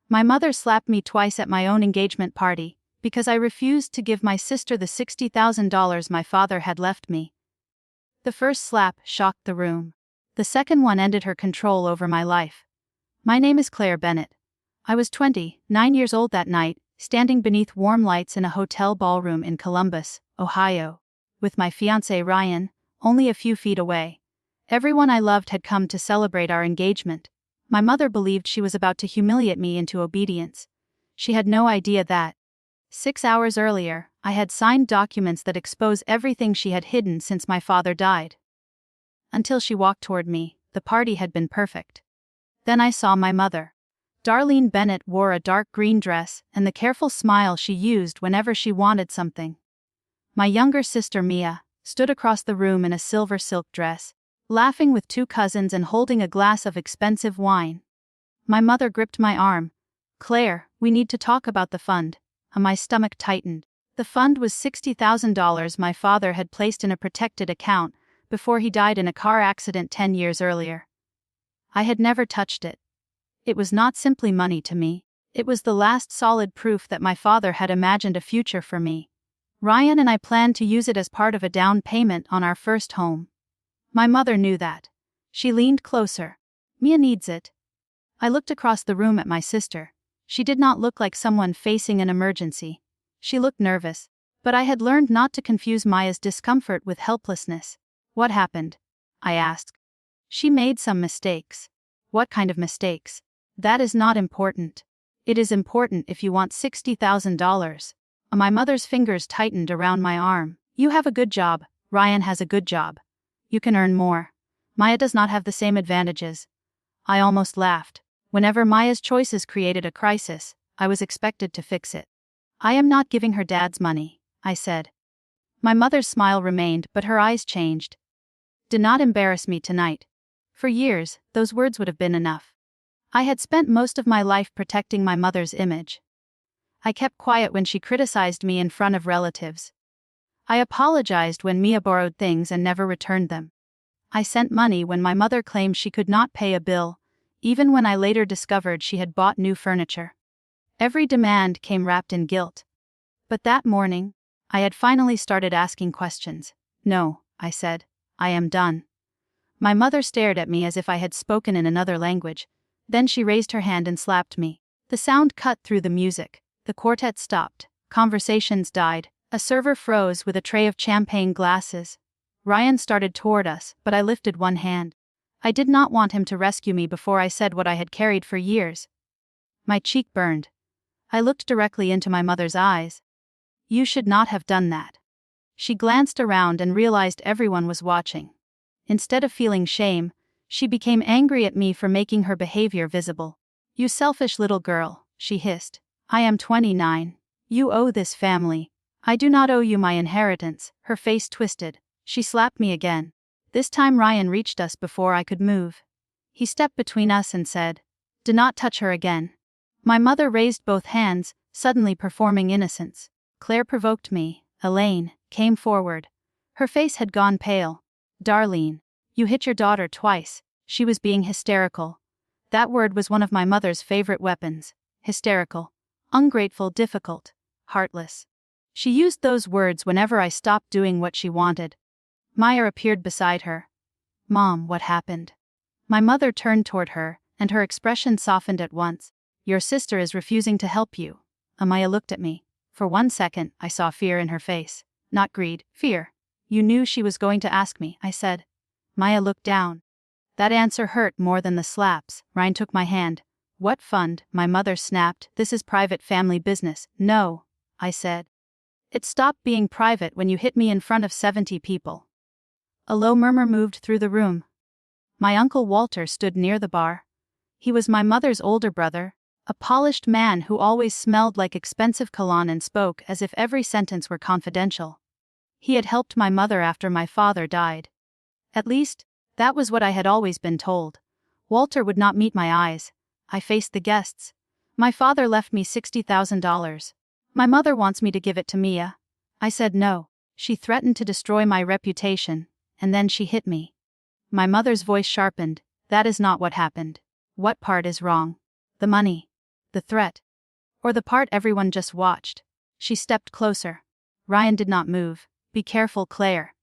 My mother slapped me twice at my own engagement party, because I refused to give my sister the $60,000 my father had left me. The first slap shocked the room. The second one ended her control over my life. My name is Claire Bennett. I was 29 years old that night, standing beneath warm lights in a hotel ballroom in Columbus, Ohio, with my fiancé Ryan, only a few feet away. Everyone I loved had come to celebrate our engagement. My mother believed she was about to humiliate me into obedience. She had no idea that 6 hours earlier, I had signed documents that expose everything she had hidden since my father died. Until she walked toward me, the party had been perfect. Then I saw my mother. Darlene Bennett wore a dark green dress and the careful smile she used whenever she wanted something. My younger sister Mia stood across the room in a silver silk dress, laughing with two cousins and holding a glass of expensive wine. My mother gripped my arm. "Claire, we need to talk about the fund." My stomach tightened. The fund was $60,000 my father had placed in a protected account before he died in a car accident 10 years earlier. I had never touched it. It was not simply money to me. It was the last solid proof that my father had imagined a future for me. Ryan and I planned to use it as part of a down payment on our first home. My mother knew that. She leaned closer. "Mia needs it." I looked across the room at my sister. She did not look like someone facing an emergency. She looked nervous, but I had learned not to confuse Maya's discomfort with helplessness. "What happened?" I asked. "She made some mistakes." "What kind of mistakes?" "That is not important. It is important if you want $60,000. My mother's fingers tightened around my arm. "You have a good job. Ryan has a good job. You can earn more. Maya does not have the same advantages." I almost laughed. Whenever Maya's choices created a crisis, I was expected to fix it. "I am not giving her dad's money," I said. My mother's smile remained, but her eyes changed. "Do not embarrass me tonight." For years, those words would have been enough. I had spent most of my life protecting my mother's image. I kept quiet when she criticized me in front of relatives. I apologized when Mia borrowed things and never returned them. I sent money when my mother claimed she could not pay a bill, even when I later discovered she had bought new furniture. Every demand came wrapped in guilt. But that morning, I had finally started asking questions. "No," I said, "I am done." My mother stared at me as if I had spoken in another language. Then she raised her hand and slapped me. The sound cut through the music. The quartet stopped. Conversations died. A server froze with a tray of champagne glasses. Ryan started toward us, but I lifted one hand. I did not want him to rescue me before I said what I had carried for years. My cheek burned. I looked directly into my mother's eyes. "You should not have done that." She glanced around and realized everyone was watching. Instead of feeling shame, she became angry at me for making her behavior visible. "You selfish little girl," she hissed. "I am 29. You owe this family. I do not owe you my inheritance." Her face twisted. She slapped me again. This time Ryan reached us before I could move. He stepped between us and said, "Do not touch her again." My mother raised both hands, suddenly performing innocence. "Claire provoked me." Elaine came forward. Her face had gone pale. "Darlene, you hit your daughter twice." She was being hysterical. That word was one of my mother's favorite weapons. Hysterical. Ungrateful, difficult. Heartless. She used those words whenever I stopped doing what she wanted. Maya appeared beside her. "Mom, what happened?" My mother turned toward her, and her expression softened at once. "Your sister is refusing to help you." Maya looked at me. For 1 second, I saw fear in her face. Not greed, fear. "You knew she was going to ask me," I said. Maya looked down. That answer hurt more than the slaps. Ryan took my hand. "What fund?" my mother snapped. "This is private family business." "No," I said. "It stopped being private when you hit me in front of 70 people. A low murmur moved through the room. My uncle Walter stood near the bar. He was my mother's older brother, a polished man who always smelled like expensive cologne and spoke as if every sentence were confidential. He had helped my mother after my father died. At least, that was what I had always been told. Walter would not meet my eyes. I faced the guests. "My father left me $60,000. My mother wants me to give it to Mia." I said no. She threatened to destroy my reputation, and then she hit me. My mother's voice sharpened. "That is not what happened." "What part is wrong?" "The money." The threat? Or the part everyone just watched? She stepped closer. Ryan did not move. Be careful, Claire.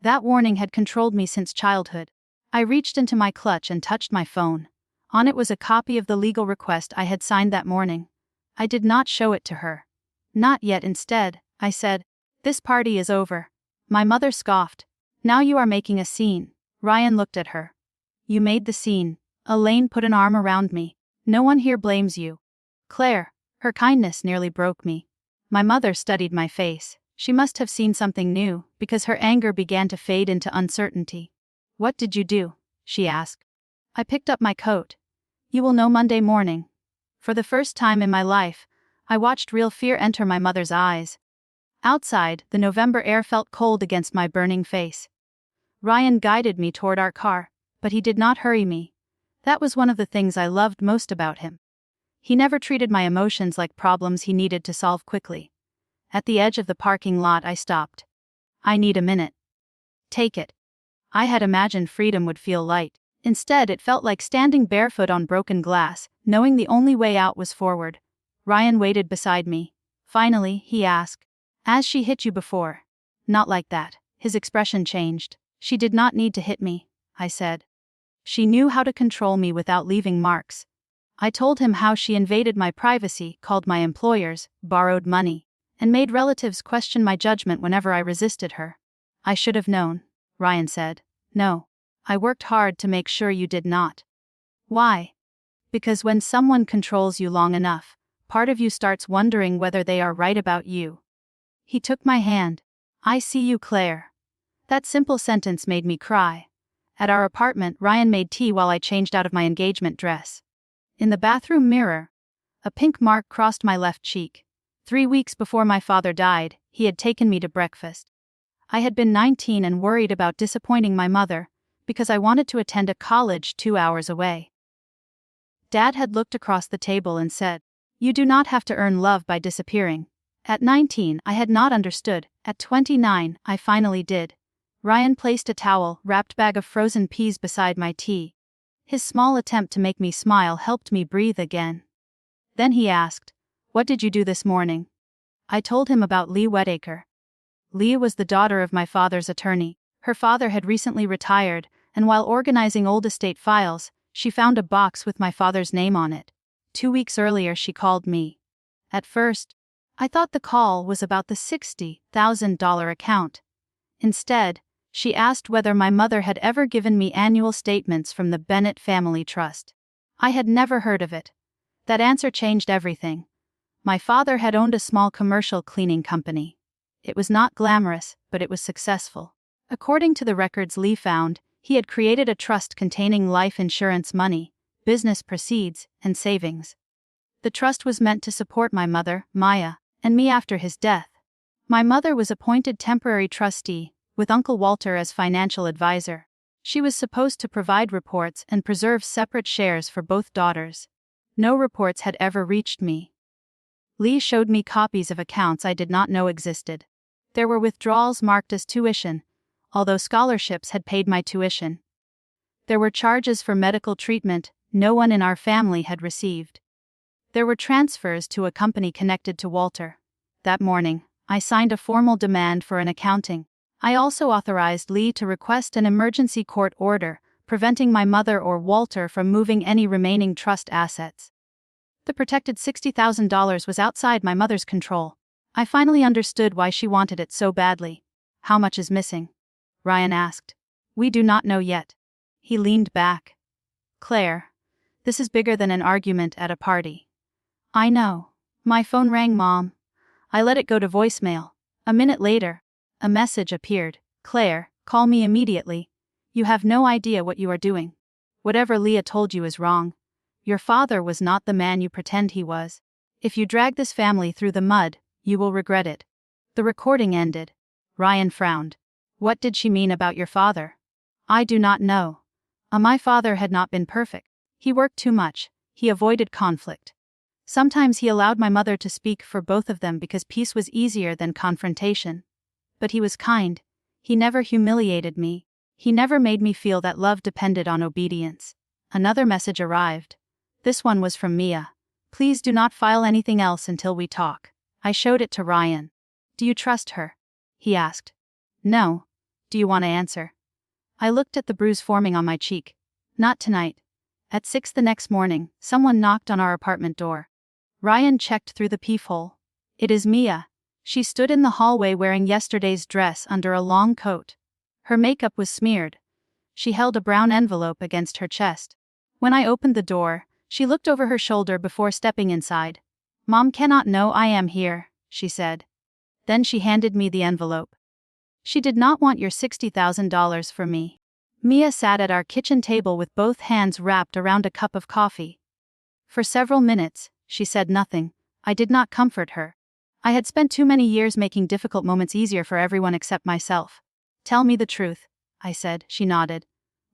That warning had controlled me since childhood. I reached into my clutch and touched my phone. On it was a copy of the legal request I had signed that morning. I did not show it to her. Not yet. Instead, I said, "This party is over." My mother scoffed. "Now you are making a scene." Ryan looked at her. "You made the scene." Elaine put an arm around me. "No one here blames you." Claire. Her kindness nearly broke me. My mother studied my face. She must have seen something new, because her anger began to fade into uncertainty. "What did you do?" she asked. I picked up my coat. "You will know Monday morning." For the first time in my life, I watched real fear enter my mother's eyes. Outside, the November air felt cold against my burning face. Ryan guided me toward our car, but he did not hurry me. That was one of the things I loved most about him. He never treated my emotions like problems he needed to solve quickly. At the edge of the parking lot, I stopped. "I need a minute." "Take it." I had imagined freedom would feel light. Instead, it felt like standing barefoot on broken glass, knowing the only way out was forward. Ryan waited beside me. Finally, he asked, "Has she hit you before?" "Not like that." His expression changed. "She did not need to hit me," I said. "She knew how to control me without leaving marks." I told him how she invaded my privacy, called my employers, borrowed money, and made relatives question my judgment whenever I resisted her. "I should have known," Ryan said. "No. I worked hard to make sure you did not." "Why?" "Because when someone controls you long enough, part of you starts wondering whether they are right about you." He took my hand. "I see you, Claire." That simple sentence made me cry. At our apartment, Ryan made tea while I changed out of my engagement dress. In the bathroom mirror, a pink mark crossed my left cheek. 3 weeks before my father died, he had taken me to breakfast. I had been 19 and worried about disappointing my mother, because I wanted to attend a college 2 hours away. Dad had looked across the table and said, "You do not have to earn love by disappearing." At 19, I had not understood. At 29, I finally did. Ryan placed a towel-wrapped bag of frozen peas beside my tea. His small attempt to make me smile helped me breathe again. Then he asked, "What did you do this morning?" I told him about Lee Whittaker. Lee was the daughter of my father's attorney. Her father had recently retired, and while organizing old estate files, she found a box with my father's name on it. 2 weeks earlier, she called me. At first, I thought the call was about the $60,000 account. Instead, she asked whether my mother had ever given me annual statements from the Bennett Family Trust. I had never heard of it. That answer changed everything. My father had owned a small commercial cleaning company. It was not glamorous, but it was successful. According to the records Lee found, he had created a trust containing life insurance money, business proceeds, and savings. The trust was meant to support my mother, Maya, and me after his death. My mother was appointed temporary trustee, with Uncle Walter as financial advisor. She was supposed to provide reports and preserve separate shares for both daughters. No reports had ever reached me. Lee showed me copies of accounts I did not know existed. There were withdrawals marked as tuition, although scholarships had paid my tuition. There were charges for medical treatment no one in our family had received. There were transfers to a company connected to Walter. That morning, I signed a formal demand for an accounting. I also authorized Lee to request an emergency court order, preventing my mother or Walter from moving any remaining trust assets. The protected $60,000 was outside my mother's control. I finally understood why she wanted it so badly. "How much is missing?" Ryan asked. "We do not know yet." He leaned back. "Claire, this is bigger than an argument at a party." "I know." My phone rang, Mom. I let it go to voicemail. A minute later, a message appeared. "Claire, call me immediately. You have no idea what you are doing. Whatever Leah told you is wrong. Your father was not the man you pretend he was. If you drag this family through the mud, you will regret it." The recording ended. Ryan frowned. "What did she mean about your father?" "I do not know. My father had not been perfect. He worked too much. He avoided conflict. Sometimes he allowed my mother to speak for both of them because peace was easier than confrontation. But he was kind. He never humiliated me. He never made me feel that love depended on obedience." Another message arrived. This one was from Mia. Please do not file anything else until we talk. I showed it to Ryan. Do you trust her? He asked. No. Do you want to answer? I looked at the bruise forming on my cheek. Not tonight. At 6 the next morning, someone knocked on our apartment door. Ryan checked through the peephole. It is Mia. She stood in the hallway wearing yesterday's dress under a long coat. Her makeup was smeared. She held a brown envelope against her chest. When I opened the door, she looked over her shoulder before stepping inside. Mom cannot know I am here, she said. Then she handed me the envelope. She did not want your $60,000 for me. Mia sat at our kitchen table with both hands wrapped around a cup of coffee. For several minutes, she said nothing. I did not comfort her. I had spent too many years making difficult moments easier for everyone except myself. Tell me the truth, I said. She nodded.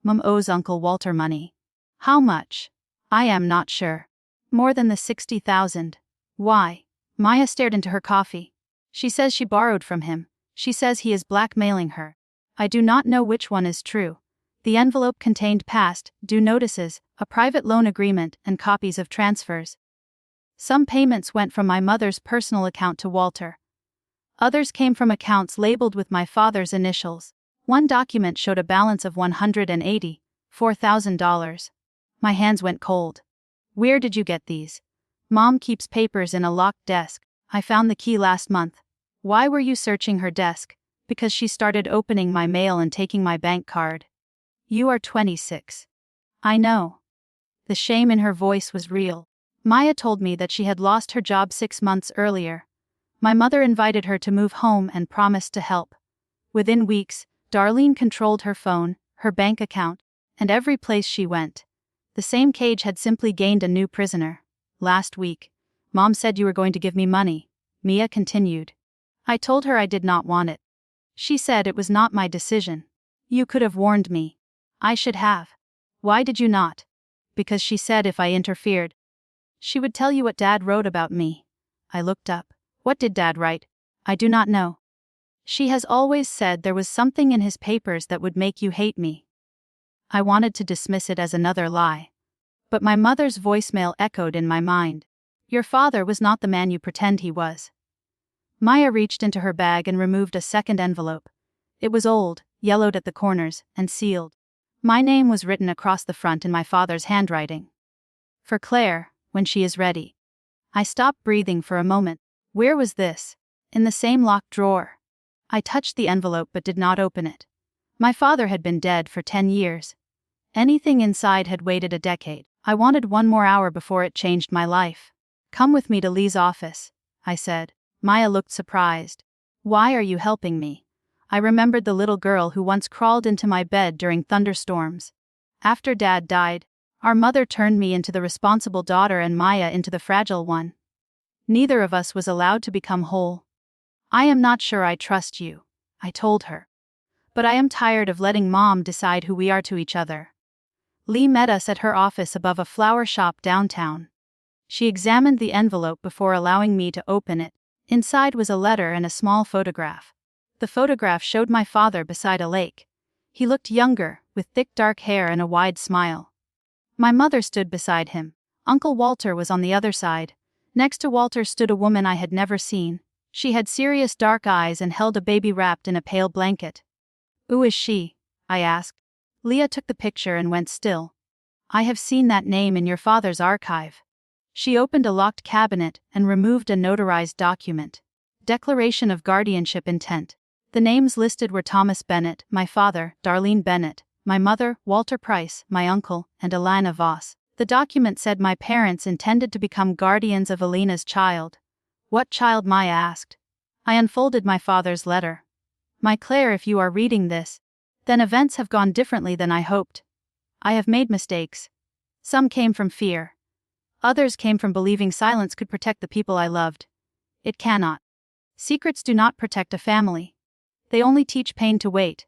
Mom owes Uncle Walter money. How much? I am not sure. More than the 60,000. Why? Maya stared into her coffee. She says she borrowed from him. She says he is blackmailing her. I do not know which one is true. The envelope contained past due notices, a private loan agreement, and copies of transfers. Some payments went from my mother's personal account to Walter. Others came from accounts labeled with my father's initials. One document showed a balance of $184,000. My hands went cold. Where did you get these? Mom keeps papers in a locked desk. I found the key last month. Why were you searching her desk? Because she started opening my mail and taking my bank card. You are 26. I know. The shame in her voice was real. Maya told me that she had lost her job 6 months earlier. My mother invited her to move home and promised to help. Within weeks, Darlene controlled her phone, her bank account, and every place she went. The same cage had simply gained a new prisoner. Last week, Mom said you were going to give me money, Mia continued. I told her I did not want it. She said it was not my decision. You could have warned me. I should have. Why did you not? Because she said if I interfered, she would tell you what Dad wrote about me. I looked up. What did Dad write? I do not know. She has always said there was something in his papers that would make you hate me. I wanted to dismiss it as another lie. But my mother's voicemail echoed in my mind. Your father was not the man you pretend he was. Maya reached into her bag and removed a second envelope. It was old, yellowed at the corners, and sealed. My name was written across the front in my father's handwriting. For Claire, when she is ready. I stopped breathing for a moment. Where was this? In the same locked drawer. I touched the envelope but did not open it. My father had been dead for 10 years. Anything inside had waited a decade. I wanted 1 more hour before it changed my life. Come with me to Lee's office, I said. Maya looked surprised. Why are you helping me? I remembered the little girl who once crawled into my bed during thunderstorms. After Dad died, our mother turned me into the responsible daughter and Maya into the fragile one. Neither of us was allowed to become whole. I am not sure I trust you, I told her. But I am tired of letting Mom decide who we are to each other. Lee met us at her office above a flower shop downtown. She examined the envelope before allowing me to open it. Inside was a letter and a small photograph. The photograph showed my father beside a lake. He looked younger, with thick dark hair and a wide smile. My mother stood beside him. Uncle Walter was on the other side. Next to Walter stood a woman I had never seen. She had serious dark eyes and held a baby wrapped in a pale blanket. Who is she? I asked. Leah took the picture and went still. I have seen that name in your father's archive. She opened a locked cabinet and removed a notarized document. Declaration of guardianship intent. The names listed were Thomas Bennett, my father, Darlene Bennett, my mother, Walter Price, my uncle, and Alana Voss. The document said my parents intended to become guardians of Alina's child. What child? Maya asked. I unfolded my father's letter. My Claire, if you are reading this, then events have gone differently than I hoped. I have made mistakes. Some came from fear. Others came from believing silence could protect the people I loved. It cannot. Secrets do not protect a family. They only teach pain to wait.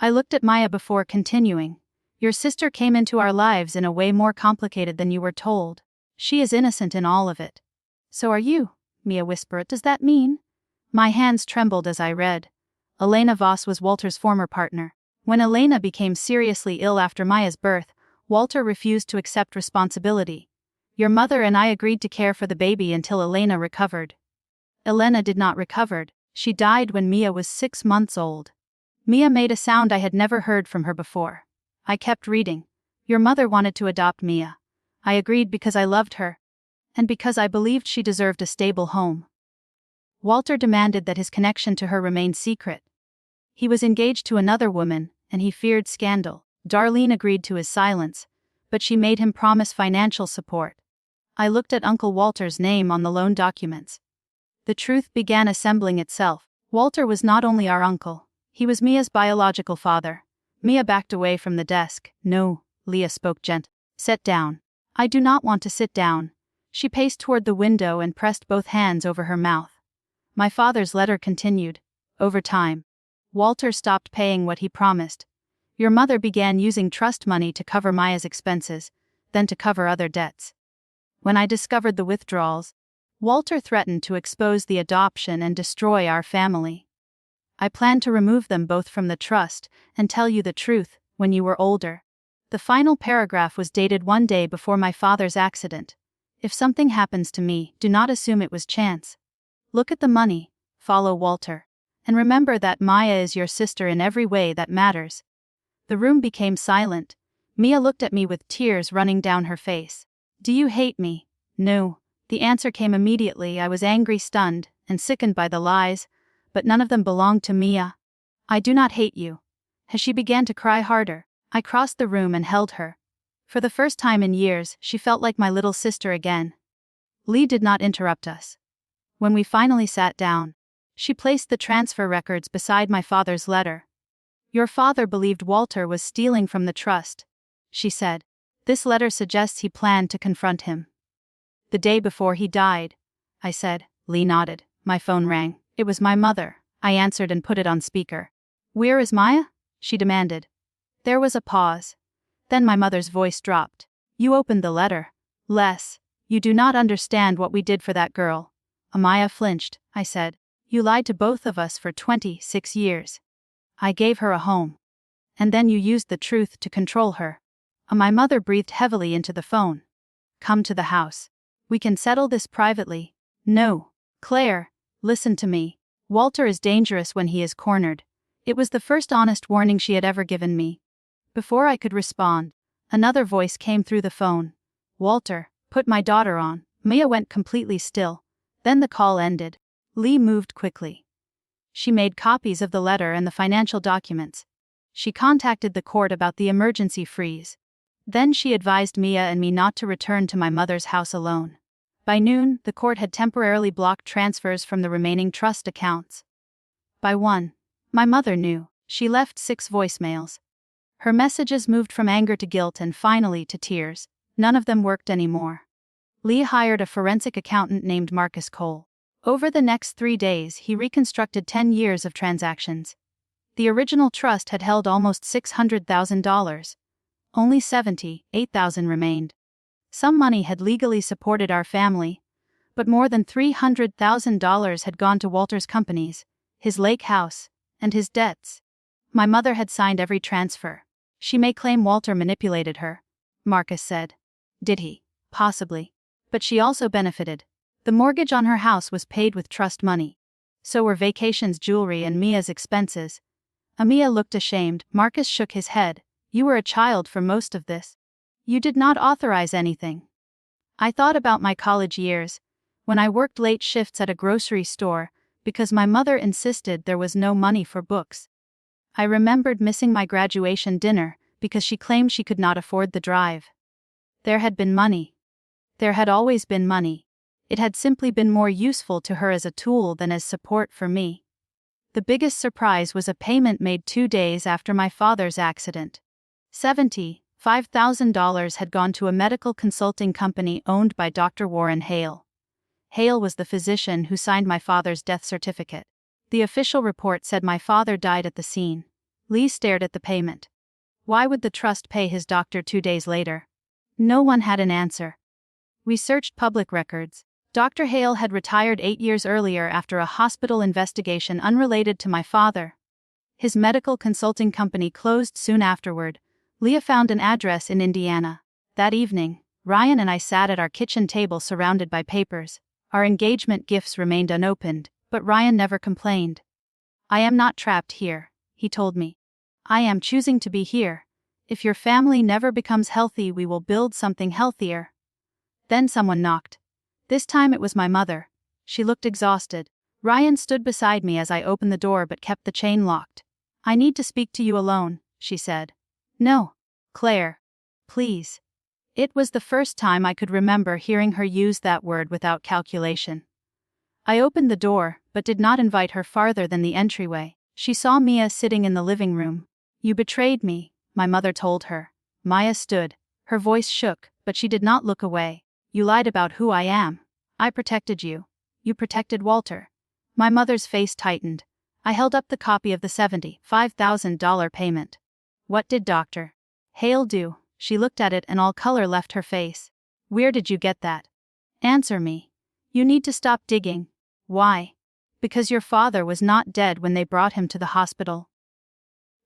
I looked at Maya before continuing. Your sister came into our lives in a way more complicated than you were told. She is innocent in all of it. So are you, Mia whispered. Does that mean? My hands trembled as I read. Elena Voss was Walter's former partner. When Elena became seriously ill after Maya's birth, Walter refused to accept responsibility. Your mother and I agreed to care for the baby until Elena recovered. Elena did not recover. She died when Mia was 6 months old. Mia made a sound I had never heard from her before. I kept reading. Your mother wanted to adopt Mia. I agreed because I loved her. And because I believed she deserved a stable home. Walter demanded that his connection to her remain secret. He was engaged to another woman, and he feared scandal. Darlene agreed to his silence, but she made him promise financial support. I looked at Uncle Walter's name on the loan documents. The truth began assembling itself. Walter was not only our uncle, he was Mia's biological father. Mia backed away from the desk. No, Leah spoke gently. Sit down. I do not want to sit down. She paced toward the window and pressed both hands over her mouth. My father's letter continued. Over time, Walter stopped paying what he promised. Your mother began using trust money to cover Maya's expenses, then to cover other debts. When I discovered the withdrawals, Walter threatened to expose the adoption and destroy our family. I planned to remove them both from the trust and tell you the truth when you were older. The final paragraph was dated one day before my father's accident. If something happens to me, do not assume it was chance. Look at the money, follow Walter, and remember that Maya is your sister in every way that matters. The room became silent. Mia looked at me with tears running down her face. Do you hate me? No. The answer came immediately. I was angry, stunned, and sickened by the lies, but none of them belonged to Mia. I do not hate you. As she began to cry harder, I crossed the room and held her. For the first time in years, she felt like my little sister again. Lee did not interrupt us. When we finally sat down, she placed the transfer records beside my father's letter. Your father believed Walter was stealing from the trust, she said. This letter suggests he planned to confront him. The day before he died, I said. Lee nodded. My phone rang. It was my mother. I answered and put it on speaker. Where is Maya? She demanded. There was a pause. Then my mother's voice dropped. You opened the letter. Les, you do not understand what we did for that girl. Amaya flinched. I said. You lied to both of us for 26 years. I gave her a home. And then you used the truth to control her. My mother breathed heavily into the phone. Come to the house. We can settle this privately. No. Claire, listen to me. Walter is dangerous when he is cornered. It was the first honest warning she had ever given me. Before I could respond, another voice came through the phone. Walter, put my daughter on. Mia went completely still. Then the call ended. Lee moved quickly. She made copies of the letter and the financial documents. She contacted the court about the emergency freeze. Then she advised Mia and me not to return to my mother's house alone. By noon, the court had temporarily blocked transfers from the remaining trust accounts. By 1, my mother knew. She left 6 voicemails. Her messages moved from anger to guilt and finally to tears. None of them worked anymore. Lee hired a forensic accountant named Marcus Cole. Over the next 3 days, he reconstructed 10 years of transactions. The original trust had held almost $600,000. Only $78,000 remained. Some money had legally supported our family, but more than $300,000 had gone to Walter's companies, his lake house, and his debts. My mother had signed every transfer. She may claim Walter manipulated her, Marcus said. Did he? Possibly. But she also benefited. The mortgage on her house was paid with trust money. So were vacations, jewelry, and Mia's expenses. Mia looked ashamed. Marcus shook his head. You were a child for most of this. You did not authorize anything. I thought about my college years, when I worked late shifts at a grocery store, because my mother insisted there was no money for books. I remembered missing my graduation dinner, because she claimed she could not afford the drive. There had been money. There had always been money. It had simply been more useful to her as a tool than as support for me. The biggest surprise was a payment made 2 days after my father's accident. $75,000 had gone to a medical consulting company owned by Dr. Warren Hale. Hale was the physician who signed my father's death certificate. The official report said my father died at the scene. Lee stared at the payment. Why would the trust pay his doctor 2 days later? No one had an answer. We searched public records. Dr. Hale had retired 8 years earlier after a hospital investigation unrelated to my father. His medical consulting company closed soon afterward. Leah found an address in Indiana. That evening, Ryan and I sat at our kitchen table surrounded by papers. Our engagement gifts remained unopened, but Ryan never complained. "I am not trapped here," he told me. "I am choosing to be here. If your family never becomes healthy, we will build something healthier." Then someone knocked. This time it was my mother. She looked exhausted. Ryan stood beside me as I opened the door but kept the chain locked. "I need to speak to you alone," she said. "No, Claire. Please." It was the first time I could remember hearing her use that word without calculation. I opened the door, but did not invite her farther than the entryway. She saw Mia sitting in the living room. "You betrayed me," my mother told her. Maya stood. Her voice shook, but she did not look away. "You lied about who I am. I protected you. You protected Walter." My mother's face tightened. I held up the copy of the $75,000 payment. "What did Dr. Hale do?" She looked at it and all color left her face. "Where did you get that? Answer me. You need to stop digging." "Why?" "Because your father was not dead when they brought him to the hospital."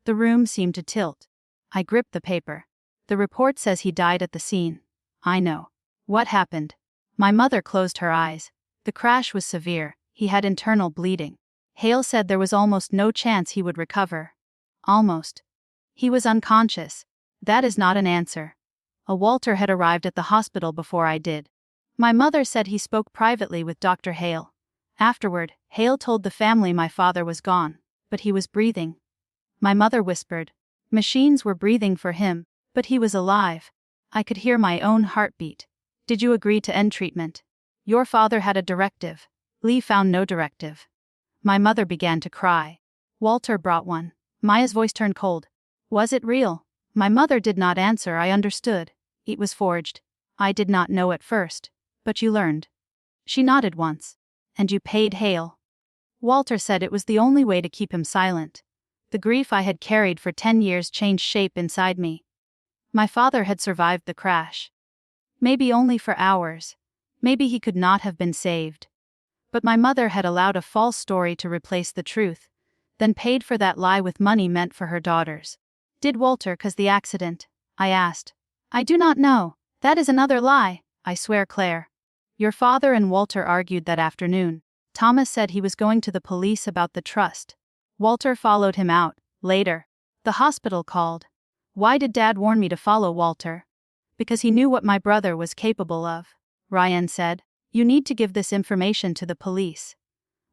The room seemed to tilt. I gripped the paper. "The report says he died at the scene." "I know. What happened?" My mother closed her eyes. "The crash was severe. He had internal bleeding. Hale said there was almost no chance he would recover." "Almost." "He was unconscious." "That is not an answer." Walter had arrived at the hospital before I did. My mother said he spoke privately with Dr. Hale. Afterward, Hale told the family my father was gone, but he was breathing. My mother whispered. Machines were breathing for him, but he was alive. I could hear my own heartbeat. "Did you agree to end treatment?" "Your father had a directive." Lee found no directive. My mother began to cry. "Walter brought one." Maya's voice turned cold. "Was it real?" My mother did not answer. I understood. "It was forged." "I did not know at first. But you learned." She nodded once. "And you paid Hale?" Walter said it was the only way to keep him silent. The grief I had carried for 10 years changed shape inside me. My father had survived the crash. Maybe only for hours. Maybe he could not have been saved. But my mother had allowed a false story to replace the truth, then paid for that lie with money meant for her daughters. "Did Walter cause the accident?" I asked. "I do not know. That is another lie, I swear, Claire." "Your father and Walter argued that afternoon. Thomas said he was going to the police about the trust. Walter followed him out. Later, the hospital called." "Why did Dad warn me to follow Walter?" "Because he knew what my brother was capable of," Ryan said. "You need to give this information to the police."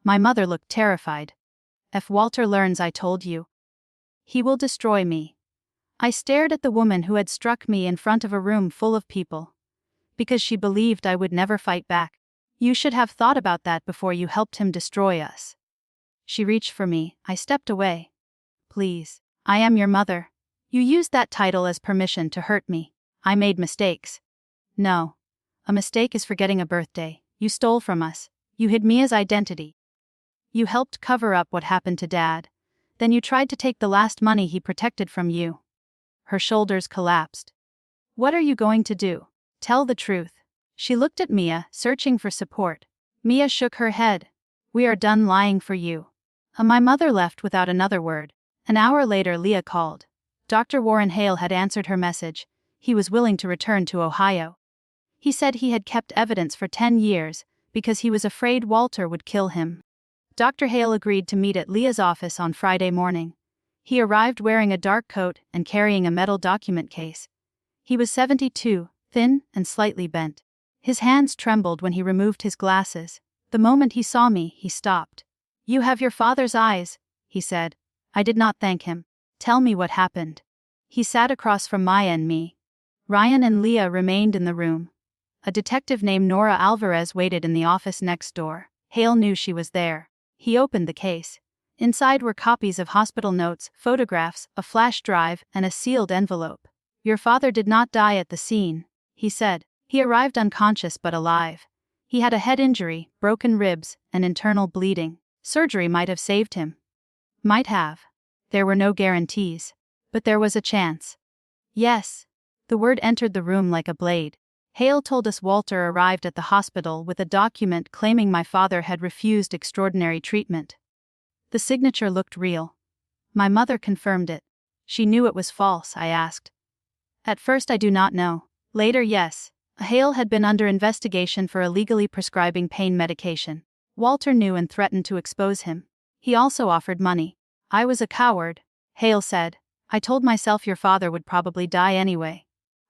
My mother looked terrified. "If Walter learns I told you, he will destroy me." I stared at the woman who had struck me in front of a room full of people. Because she believed I would never fight back. "You should have thought about that before you helped him destroy us." She reached for me. I stepped away. "Please. I am your mother. You used that title as permission to hurt me. I made mistakes." "No. A mistake is forgetting a birthday. You stole from us. You hid Mia's identity. You helped cover up what happened to Dad. Then you tried to take the last money he protected from you." Her shoulders collapsed. "What are you going to do? Tell the truth." She looked at Mia, searching for support. Mia shook her head. "We are done lying for you." My mother left without another word. An hour later Leah called. Dr. Warren Hale had answered her message. He was willing to return to Ohio. He said he had kept evidence for 10 years, because he was afraid Walter would kill him. Dr. Hale agreed to meet at Leah's office on Friday morning. He arrived wearing a dark coat and carrying a metal document case. He was 72, thin and slightly bent. His hands trembled when he removed his glasses. The moment he saw me, he stopped. "You have your father's eyes," he said. I did not thank him. "Tell me what happened." He sat across from Maya and me. Ryan and Leah remained in the room. A detective named Nora Alvarez waited in the office next door. Hale knew she was there. He opened the case. Inside were copies of hospital notes, photographs, a flash drive, and a sealed envelope. "Your father did not die at the scene," he said. "He arrived unconscious but alive. He had a head injury, broken ribs, and internal bleeding. Surgery might have saved him." Might have. There were no guarantees. But there was a chance. "Yes." The word entered the room like a blade. Hale told us Walter arrived at the hospital with a document claiming my father had refused extraordinary treatment. The signature looked real. My mother confirmed it. "She knew it was false?" I asked. "At first I do not know. Later, yes. Hale had been under investigation for illegally prescribing pain medication. Walter knew and threatened to expose him. He also offered money. I was a coward, Hale said. I told myself your father would probably die anyway.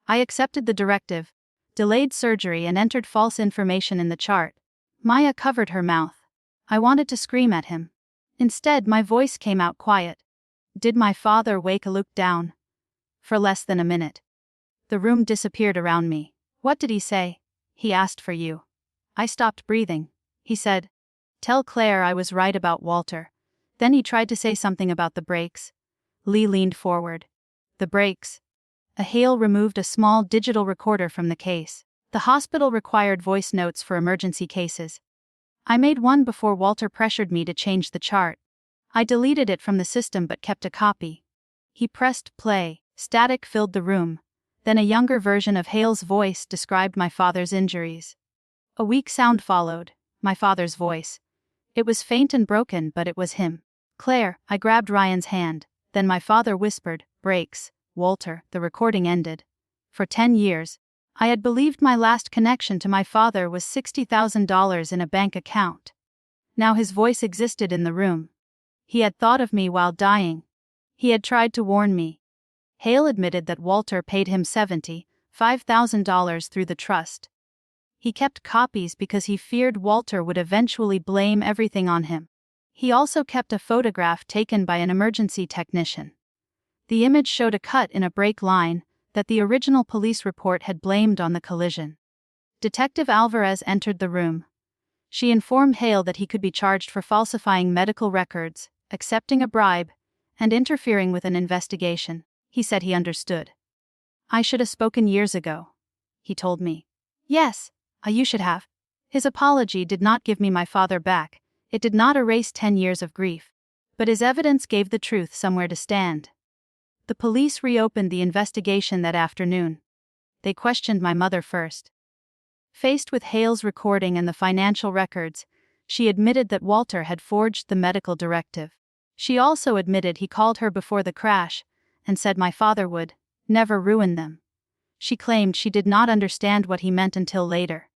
I accepted the directive, delayed surgery, and entered false information in the chart. Maya covered her mouth. I wanted to scream at him. Instead, my voice came out quiet. Did my father wake? Look down. For less than a minute. The room disappeared around me. What did he say? He asked for you. I stopped breathing. He said, tell Claire I was right about Walter. Then he tried to say something about the brakes. Lee leaned forward. The brakes. Hale removed a small digital recorder from the case. The hospital required voice notes for emergency cases. I made one before Walter pressured me to change the chart. I deleted it from the system but kept a copy. He pressed play. Static filled the room. Then a younger version of Hale's voice described my father's injuries. A weak sound followed, my father's voice. It was faint and broken, but it was him. Claire, I grabbed Ryan's hand. Then my father whispered, brakes, Walter. The recording ended. For 10 years, I had believed my last connection to my father was $60,000 in a bank account. Now his voice existed in the room. He had thought of me while dying. He had tried to warn me. Hale admitted that Walter paid him $75,000 through the trust. He kept copies because he feared Walter would eventually blame everything on him. He also kept a photograph taken by an emergency technician. The image showed a cut in a brake line that the original police report had blamed on the collision. Detective Alvarez entered the room. She informed Hale that he could be charged for falsifying medical records, accepting a bribe, and interfering with an investigation. He said he understood. I should have spoken years ago, he told me. Yes, you should have. His apology did not give me my father back. It did not erase 10 years of grief. But his evidence gave the truth somewhere to stand. The police reopened the investigation that afternoon. They questioned my mother first. Faced with Hale's recording and the financial records, she admitted that Walter had forged the medical directive. She also admitted he called her before the crash and said my father would never ruin them. She claimed she did not understand what he meant until later.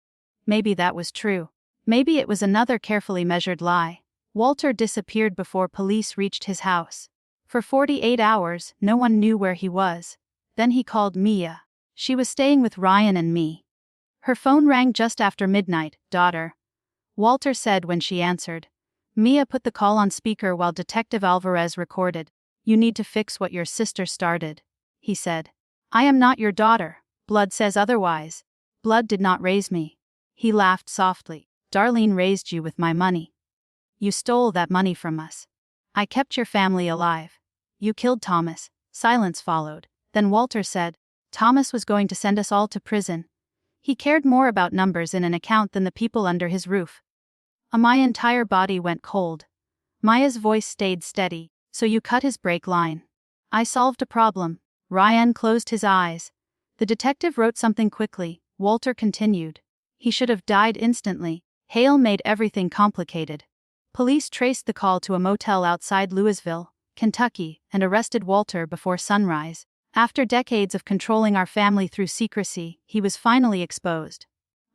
Maybe that was true. Maybe it was another carefully measured lie. Walter disappeared before police reached his house. For 48 hours, no one knew where he was. Then he called Mia. She was staying with Ryan and me. Her phone rang just after midnight. Daughter, Walter said when she answered. Mia put the call on speaker while Detective Alvarez recorded. You need to fix what your sister started, he said. I am not your daughter. Blood says otherwise. Blood did not raise me. He laughed softly. Darlene raised you with my money. You stole that money from us. I kept your family alive. You killed Thomas. Silence followed. Then Walter said, Thomas was going to send us all to prison. He cared more about numbers in an account than the people under his roof. My entire body went cold. Maya's voice stayed steady. So you cut his brake line. I solved a problem. Ryan closed his eyes. The detective wrote something quickly. Walter continued. He should have died instantly. Hale made everything complicated. Police traced the call to a motel outside Louisville, Kentucky, and arrested Walter before sunrise. After decades of controlling our family through secrecy, he was finally exposed.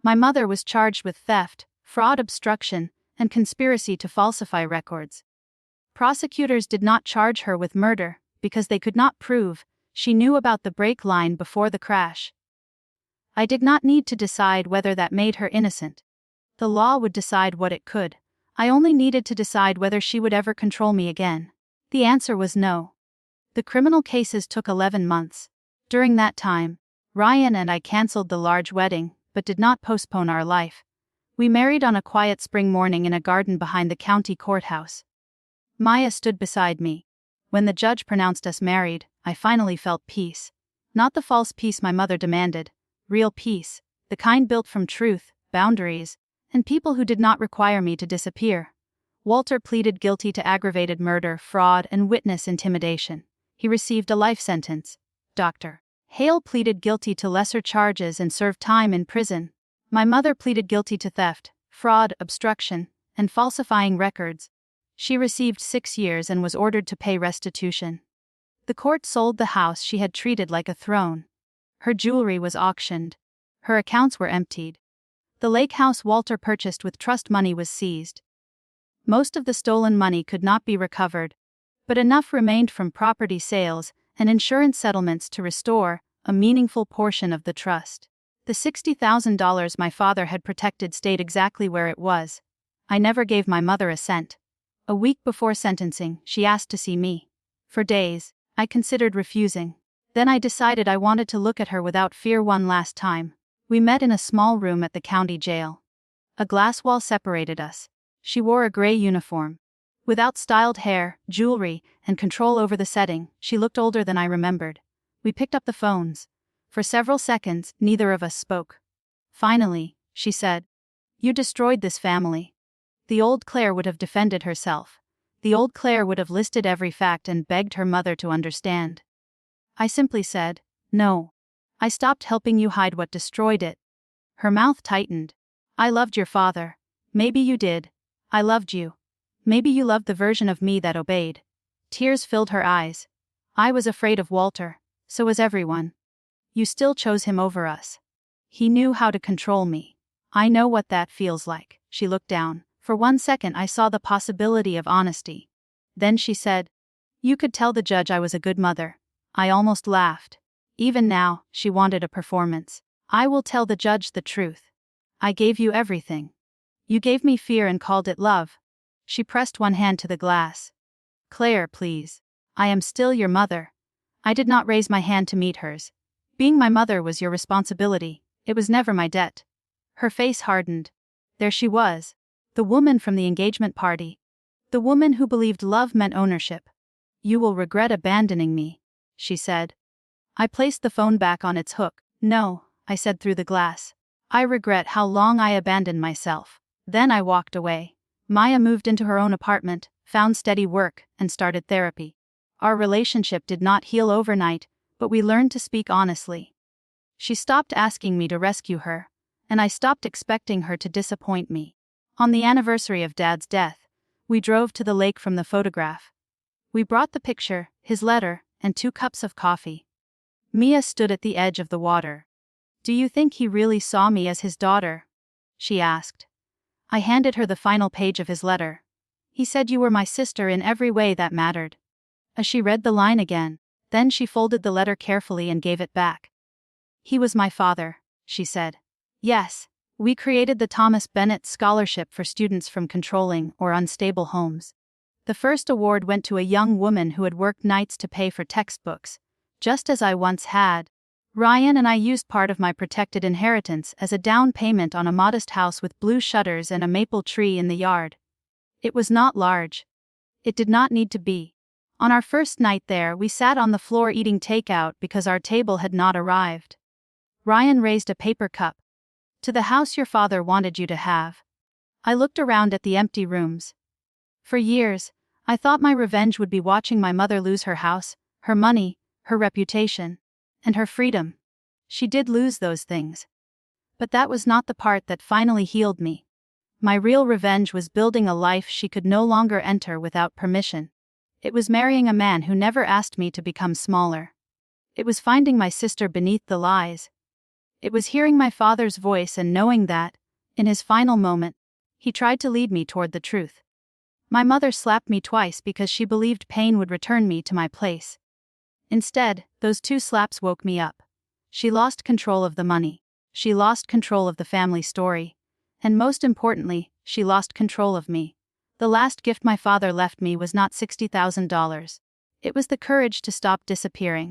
My mother was charged with theft, fraud, obstruction, and conspiracy to falsify records. Prosecutors did not charge her with murder because they could not prove she knew about the brake line before the crash. I did not need to decide whether that made her innocent. The law would decide what it could. I only needed to decide whether she would ever control me again. The answer was no. The criminal cases took 11 months. During that time, Ryan and I canceled the large wedding, but did not postpone our life. We married on a quiet spring morning in a garden behind the county courthouse. Maya stood beside me. When the judge pronounced us married, I finally felt peace. Not the false peace my mother demanded. Real peace, the kind built from truth, boundaries, and people who did not require me to disappear. Walter pleaded guilty to aggravated murder, fraud, and witness intimidation. He received a life sentence. Dr. Hale pleaded guilty to lesser charges and served time in prison. My mother pleaded guilty to theft, fraud, obstruction, and falsifying records. She received 6 years and was ordered to pay restitution. The court sold the house she had treated like a throne. Her jewelry was auctioned. Her accounts were emptied. The lake house Walter purchased with trust money was seized. Most of the stolen money could not be recovered, but enough remained from property sales and insurance settlements to restore a meaningful portion of the trust. The $60,000 my father had protected stayed exactly where it was. I never gave my mother a cent. A week before sentencing, she asked to see me. For days, I considered refusing. Then I decided I wanted to look at her without fear one last time. We met in a small room at the county jail. A glass wall separated us. She wore a gray uniform. Without styled hair, jewelry, and control over the setting, she looked older than I remembered. We picked up the phones. For several seconds, neither of us spoke. Finally, she said, "You destroyed this family." The old Claire would have defended herself. The old Claire would have listed every fact and begged her mother to understand. I simply said, "No. I stopped helping you hide what destroyed it." Her mouth tightened. "I loved your father. Maybe you did. I loved you. Maybe you loved the version of me that obeyed." Tears filled her eyes. "I was afraid of Walter. So was everyone. You still chose him over us. He knew how to control me. I know what that feels like." She looked down. For 1 second I saw the possibility of honesty. Then she said, "You could tell the judge I was a good mother." I almost laughed. Even now, she wanted a performance. "I will tell the judge the truth. I gave you everything. You gave me fear and called it love." She pressed one hand to the glass. "Claire, please. I am still your mother." I did not raise my hand to meet hers. "Being my mother was your responsibility. It was never my debt." Her face hardened. There she was. The woman from the engagement party. The woman who believed love meant ownership. "You will regret abandoning me," she said. I placed the phone back on its hook. "No," I said through the glass. "I regret how long I abandoned myself." Then I walked away. Maya moved into her own apartment, found steady work, and started therapy. Our relationship did not heal overnight, but we learned to speak honestly. She stopped asking me to rescue her, and I stopped expecting her to disappoint me. On the anniversary of Dad's death, we drove to the lake from the photograph. We brought the picture, his letter, and 2 cups of coffee. Mia stood at the edge of the water. "Do you think he really saw me as his daughter?" she asked. I handed her the final page of his letter. "He said you were my sister in every way that mattered." As she read the line again, then she folded the letter carefully and gave it back. "He was my father," she said. "Yes, we created the Thomas Bennett Scholarship for students from controlling or unstable homes. The first award went to a young woman who had worked nights to pay for textbooks, just as I once had. Ryan and I used part of my protected inheritance as a down payment on a modest house with blue shutters and a maple tree in the yard. It was not large. It did not need to be. On our first night there, we sat on the floor eating takeout because our table had not arrived. Ryan raised a paper cup. "To the house your father wanted you to have." I looked around at the empty rooms. For years, I thought my revenge would be watching my mother lose her house, her money, her reputation, and her freedom. She did lose those things. But that was not the part that finally healed me. My real revenge was building a life she could no longer enter without permission. It was marrying a man who never asked me to become smaller. It was finding my sister beneath the lies. It was hearing my father's voice and knowing that, in his final moment, he tried to lead me toward the truth. My mother slapped me twice because she believed pain would return me to my place. Instead, those 2 slaps woke me up. She lost control of the money. She lost control of the family story. And most importantly, she lost control of me. The last gift my father left me was not $60,000. It was the courage to stop disappearing.